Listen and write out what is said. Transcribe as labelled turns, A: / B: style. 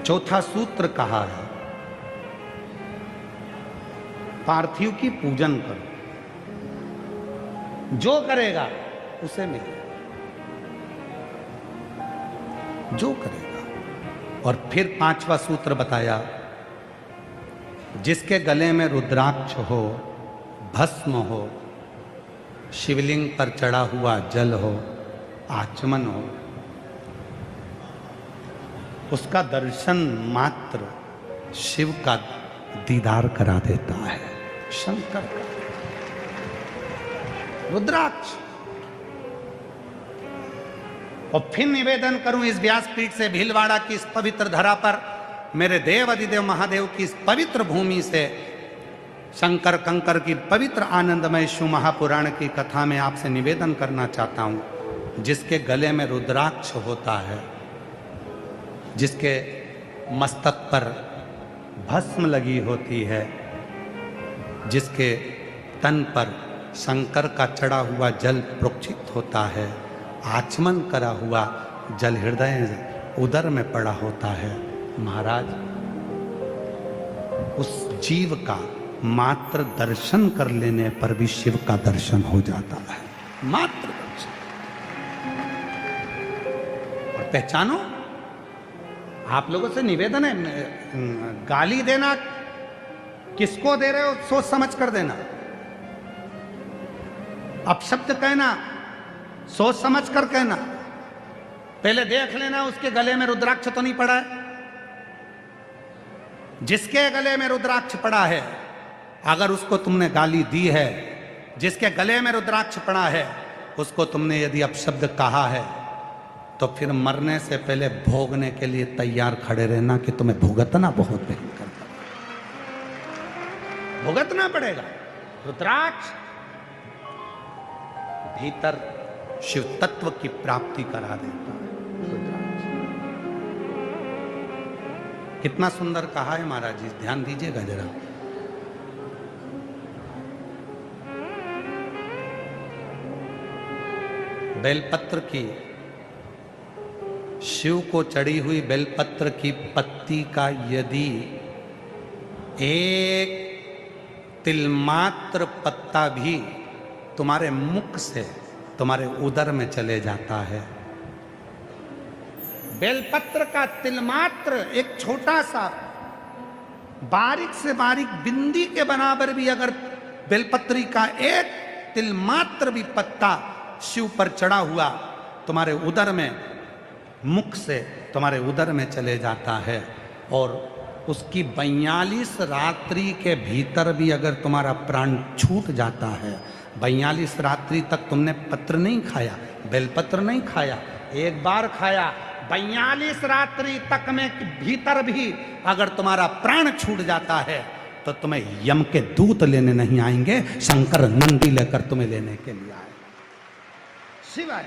A: चौथा सूत्र कहा है, पार्थिव की पूजन करो, जो करेगा उसे मिलेगा, जो करेगा। और फिर पांचवा सूत्र बताया, जिसके गले में रुद्राक्ष हो, भस्म हो, शिवलिंग पर चढ़ा हुआ जल हो, आचमन हो, उसका दर्शन मात्र शिव का दीदार करा देता है, शंकर का। रुद्राक्ष। और फिर निवेदन करूं इस व्यासपीठ से, भीलवाड़ा की इस पवित्र धरा पर, मेरे देव अधिदेव महादेव की इस पवित्र भूमि से, शंकर कंकर की पवित्र आनंदमय शिव महापुराण की कथा में आपसे निवेदन करना चाहता हूं, जिसके गले में रुद्राक्ष होता है, जिसके मस्तक पर भस्म लगी होती है, जिसके तन पर शंकर का चढ़ा हुआ जल प्रोक्षित होता है, आचमन करा हुआ जल हृदय उदर में पड़ा होता है, महाराज उस जीव का मात्र दर्शन कर लेने पर भी शिव का दर्शन हो जाता है, मात्र दर्शन। और पहचानो, आप लोगों से निवेदन है, गाली देना किसको दे रहे हो सोच समझ कर देना, अपशब्द कहना सोच समझ कर कहना, पहले देख लेना उसके गले में रुद्राक्ष तो नहीं पड़ा है। जिसके गले में रुद्राक्ष पड़ा है, अगर उसको तुमने गाली दी है, जिसके गले में रुद्राक्ष पड़ा है उसको तुमने यदि अपशब्द कहा है, तो फिर मरने से पहले भोगने के लिए तैयार खड़े रहना कि तुम्हें भुगतना बहुत भयंकर भुगतना पड़ेगा। रुद्राक्ष भीतर शिव तत्व की प्राप्ति करा देता है। रुद्राक्ष कितना सुंदर कहा है महाराज जी, ध्यान दीजिएगा जरा। बेलपत्र की, शिव को चढ़ी हुई बेलपत्र की पत्ती का यदि एक तिलमात्र पत्ता भी तुम्हारे मुख से तुम्हारे उदर में चले जाता है, बेलपत्र का तिलमात्र एक छोटा सा बारीक से बारीक बिंदी के बराबर भी अगर बेलपत्री का एक तिलमात्र भी पत्ता शिव पर चढ़ा हुआ तुम्हारे उदर में, मुख से तुम्हारे उदर में चले जाता है, और उसकी 42 रात्रि के भीतर भी अगर तुम्हारा प्राण छूट जाता है, 42 रात्रि तक तुमने पत्र नहीं खाया, बेलपत्र नहीं खाया, एक बार खाया, 42 रात्रि तक में भीतर भी अगर तुम्हारा प्राण छूट जाता है, तो तुम्हें यम के दूत लेने नहीं आएंगे, शंकर नंदी लेकर तुम्हें लेने के लिए आए। शिवाय।